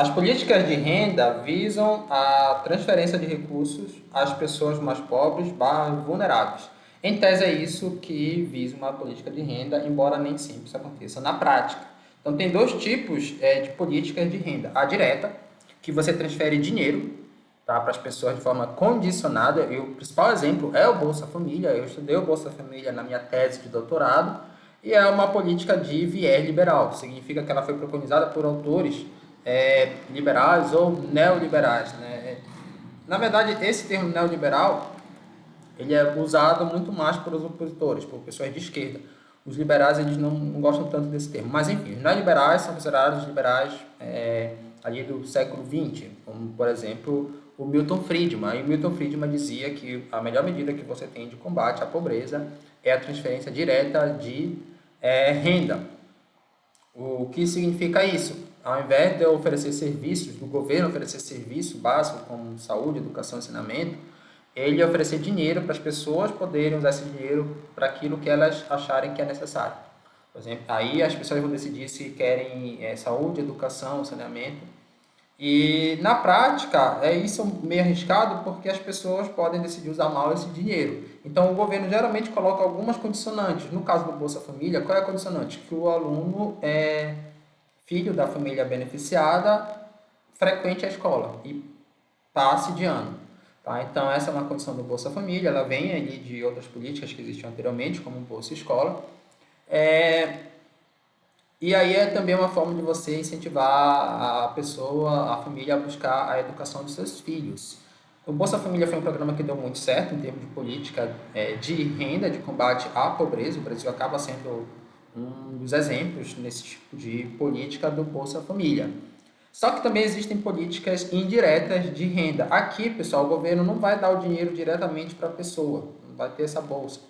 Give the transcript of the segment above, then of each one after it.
As políticas de renda visam a transferência de recursos às pessoas mais pobres barra vulneráveis. Em tese é isso que visa uma política de renda, embora nem sempre isso aconteça na prática. Então tem dois tipos de políticas de renda. A direta, que você transfere dinheiro, tá, para as pessoas de forma condicionada. E o principal exemplo é o Bolsa Família. Eu estudei o Bolsa Família na minha tese de doutorado e é uma política de viés liberal. Significa que ela foi preconizada por autores liberais ou neoliberais, né? Na verdade, esse termo neoliberal ele é usado muito mais pelos opositores, por pessoas de esquerda. Os liberais eles não gostam tanto desse termo, mas enfim, os neoliberais são considerados liberais ali do século XX, como por exemplo o Milton Friedman. E o Milton Friedman dizia que a melhor medida que você tem de combate à pobreza é a transferência direta de renda. O que significa isso? Ao invés de oferecer serviços, do governo oferecer serviço básico como saúde, educação e ensinamento, ele oferecer dinheiro para as pessoas poderem usar esse dinheiro para aquilo que elas acharem que é necessário. Por exemplo, aí as pessoas vão decidir se querem saúde, educação, saneamento. E na prática, isso meio arriscado porque as pessoas podem decidir usar mal esse dinheiro. Então o governo geralmente coloca algumas condicionantes. No caso do Bolsa Família, qual é a condicionante? Que o aluno é filho da família beneficiada, frequente a escola e passe de ano. Tá? Então essa é uma condição do Bolsa Família, ela vem ali de outras políticas que existiam anteriormente, como o Bolsa Escola. É, e aí é também uma forma de você incentivar a pessoa, a família, a buscar a educação dos seus filhos. O Bolsa Família foi um programa que deu muito certo em termos de política de renda, de combate à pobreza. O Brasil acaba sendo um dos exemplos nesse tipo de política do Bolsa Família. Só que também existem políticas indiretas de renda. Aqui, pessoal, o governo não vai dar o dinheiro diretamente para a pessoa, não vai ter essa bolsa.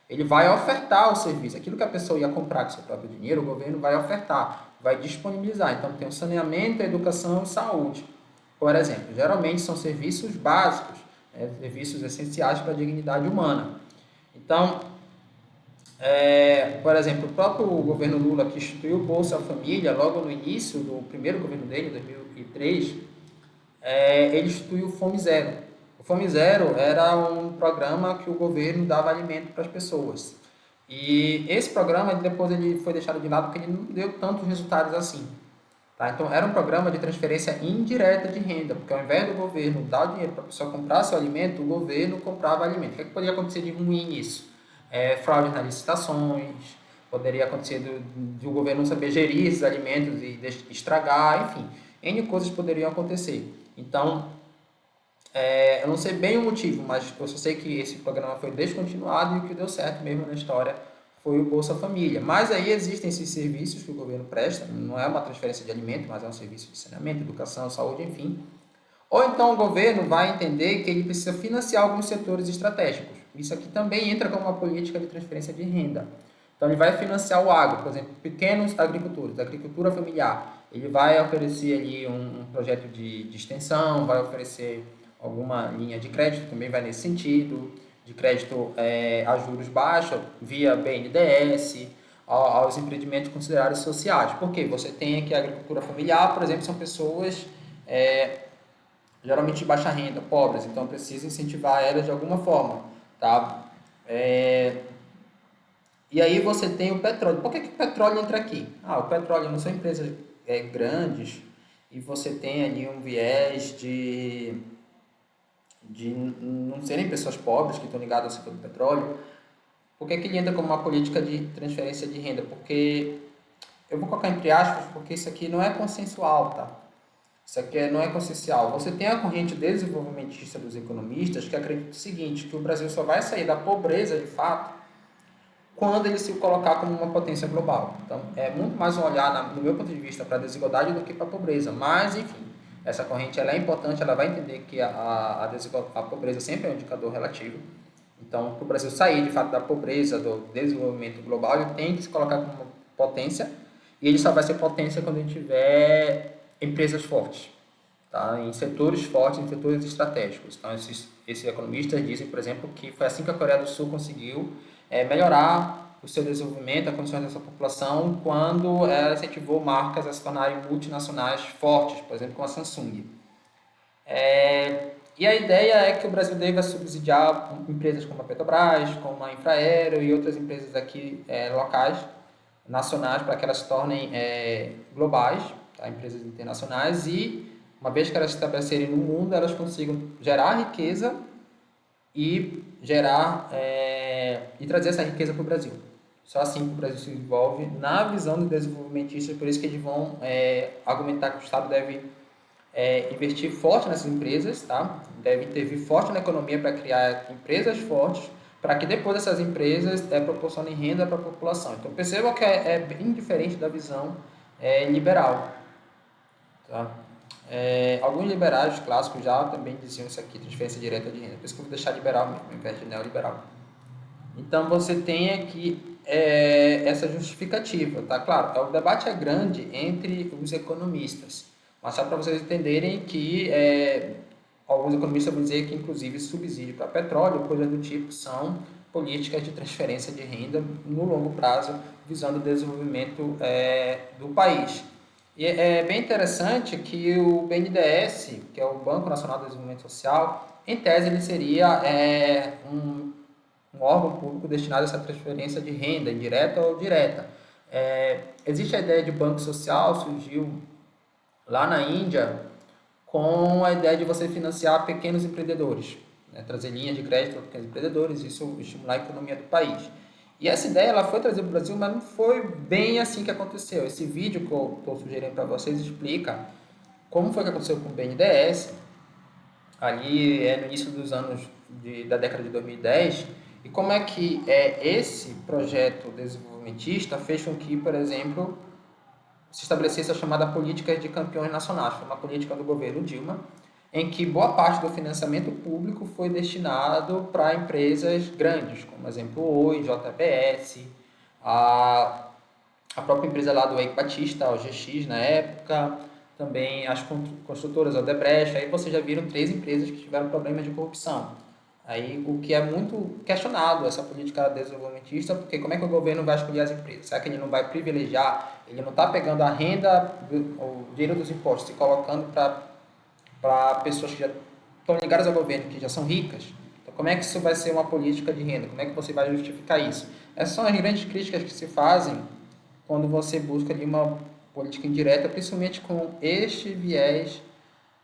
Ele vai ofertar o serviço. Aquilo que a pessoa ia comprar com seu próprio dinheiro, o governo vai ofertar, vai disponibilizar. Então, tem o saneamento, a educação e saúde. Por exemplo, geralmente são serviços básicos, serviços essenciais para a dignidade humana. Então, por exemplo, o próprio governo Lula, que instituiu o Bolsa Família, logo no início do primeiro governo dele, em 2003, ele instituiu o Fome Zero. O Fome Zero era um programa que o governo dava alimento para as pessoas. E esse programa, depois ele foi deixado de lado porque ele não deu tantos resultados assim. Tá? Então, era um programa de transferência indireta de renda, porque ao invés do governo dar o dinheiro para a pessoa comprar seu alimento, o governo comprava alimento. O que, é que poderia acontecer de ruim nisso? Fraude nas licitações, poderia acontecer de o governo não saber gerir esses alimentos e estragar, enfim, N coisas poderiam acontecer. Então, eu não sei bem o motivo, mas eu só sei que esse programa foi descontinuado e o que deu certo mesmo na história foi o Bolsa Família. Mas aí existem esses serviços que o governo presta, não é uma transferência de alimento, mas é um serviço de saneamento, educação, saúde, enfim. Ou então o governo vai entender que ele precisa financiar alguns setores estratégicos. Isso aqui também entra como uma política de transferência de renda. Então ele vai financiar o agro, por exemplo, pequenos agricultores, agricultura familiar. Ele vai oferecer ali um projeto de extensão, vai oferecer alguma linha de crédito, também vai nesse sentido, de crédito a juros baixos, via BNDES, aos empreendimentos considerados sociais. Por quê? Você tem aqui a agricultura familiar, por exemplo, são pessoas geralmente de baixa renda, pobres, então precisa incentivar elas de alguma forma, tá? E aí você tem o petróleo. Por que o petróleo entra aqui? O petróleo não são empresas grandes e você tem ali um viés de não serem pessoas pobres que estão ligadas ao setor do petróleo. Por que ele entra como uma política de transferência de renda? Porque, eu vou colocar entre aspas, porque isso aqui não é consensual, tá? Isso aqui não é consciencial. Você tem a corrente desenvolvimentista dos economistas que acredita o seguinte, que o Brasil só vai sair da pobreza de fato quando ele se colocar como uma potência global. Então, é muito mais um olhar, no meu ponto de vista, para a desigualdade do que para a pobreza. Mas, enfim, essa corrente ela é importante, ela vai entender que a pobreza sempre é um indicador relativo. Então, para o Brasil sair, de fato, da pobreza, do desenvolvimento global, ele tem que se colocar como uma potência, e ele só vai ser potência quando ele tiver empresas fortes, tá? Em setores fortes, em setores estratégicos. Então, esses economistas dizem, por exemplo, que foi assim que a Coreia do Sul conseguiu melhorar o seu desenvolvimento, a condições dessa população, quando ela incentivou marcas a se tornarem multinacionais fortes, por exemplo, como a Samsung. E a ideia é que o Brasil deva subsidiar empresas como a Petrobras, como a Infraero e outras empresas aqui locais, nacionais, para que elas se tornem globais, tá? Empresas internacionais, e uma vez que elas se estabelecerem no mundo, elas consigam gerar riqueza e e trazer essa riqueza para o Brasil. Só assim que o Brasil se desenvolve na visão dos desenvolvimentistas, por isso que eles vão argumentar que o Estado deve investir forte nessas empresas, tá? Deve intervir forte na economia para criar empresas fortes, para que depois essas empresas proporcionem renda para a população. Então perceba que é bem diferente da visão liberal. Tá? Alguns liberais clássicos já também diziam isso aqui, transferência direta de renda. Por isso que eu vou deixar liberal mesmo, ao invés de neoliberal. Então você tem aqui essa justificativa, tá? Claro, o debate é grande entre os economistas, mas só para vocês entenderem que alguns economistas vão dizer que inclusive subsídio para petróleo, coisas do tipo, são políticas de transferência de renda no longo prazo, visando o desenvolvimento do país. E é bem interessante que o BNDES, que é o Banco Nacional de Desenvolvimento Social, em tese ele seria um órgão público destinado a essa transferência de renda, indireta ou direta. Existe a ideia de banco social, surgiu lá na Índia, com a ideia de você financiar pequenos empreendedores, né? Trazer linhas de crédito para pequenos empreendedores, isso estimular a economia do país. E essa ideia ela foi trazida para o Brasil, mas não foi bem assim que aconteceu. Esse vídeo que eu estou sugerindo para vocês explica como foi que aconteceu com o BNDES, ali no início dos anos da década de 2010, e como é que esse projeto desenvolvimentista fez com que, por exemplo, se estabelecesse a chamada política de campeões nacionais. Foi uma política do governo Dilma, em que boa parte do financiamento público foi destinado para empresas grandes, como exemplo Oi, JBS, a própria empresa lá do Eike Batista, o GX na época, também as construtoras Odebrecht. Aí vocês já viram 3 empresas que tiveram problemas de corrupção. Aí, o que é muito questionado, essa política desenvolvimentista, porque como é que o governo vai escolher as empresas? Será que ele não vai privilegiar, ele não está pegando a renda, o dinheiro dos impostos e colocando para pessoas que já estão ligadas ao governo, que já são ricas? Então, como é que isso vai ser uma política de renda? Como é que você vai justificar isso? Essas são as grandes críticas que se fazem quando você busca de uma política indireta, principalmente com este viés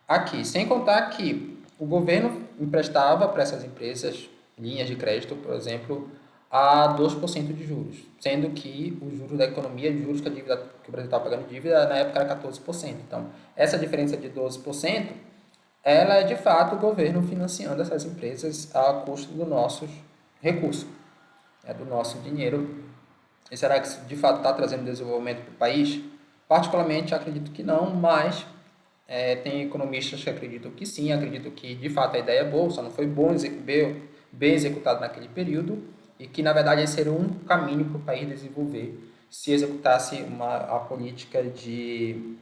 aqui. Sem contar que o governo emprestava para essas empresas linhas de crédito, por exemplo, a 2% de juros, sendo que os juros da economia, os juros que que o Brasil estava pagando dívida, na época era 14%. Então, essa diferença de 12%, ela é de fato o governo financiando essas empresas a custo dos nossos recursos, do nosso dinheiro. E será que isso de fato está trazendo desenvolvimento para o país? Particularmente, acredito que não, mas tem economistas que acreditam que sim, acreditam que de fato a ideia é boa, só não foi bem executado naquele período e que na verdade esse seria um caminho para o país desenvolver se executasse a política de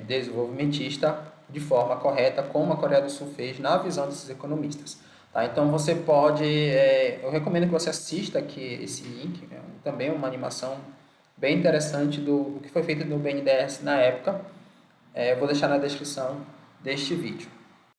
desenvolvimentista de forma correta, como a Coreia do Sul fez na visão desses economistas. Tá? Então você pode, eu recomendo que você assista aqui esse link, também uma animação bem interessante do que foi feito no BNDES na época. Vou deixar na descrição deste vídeo.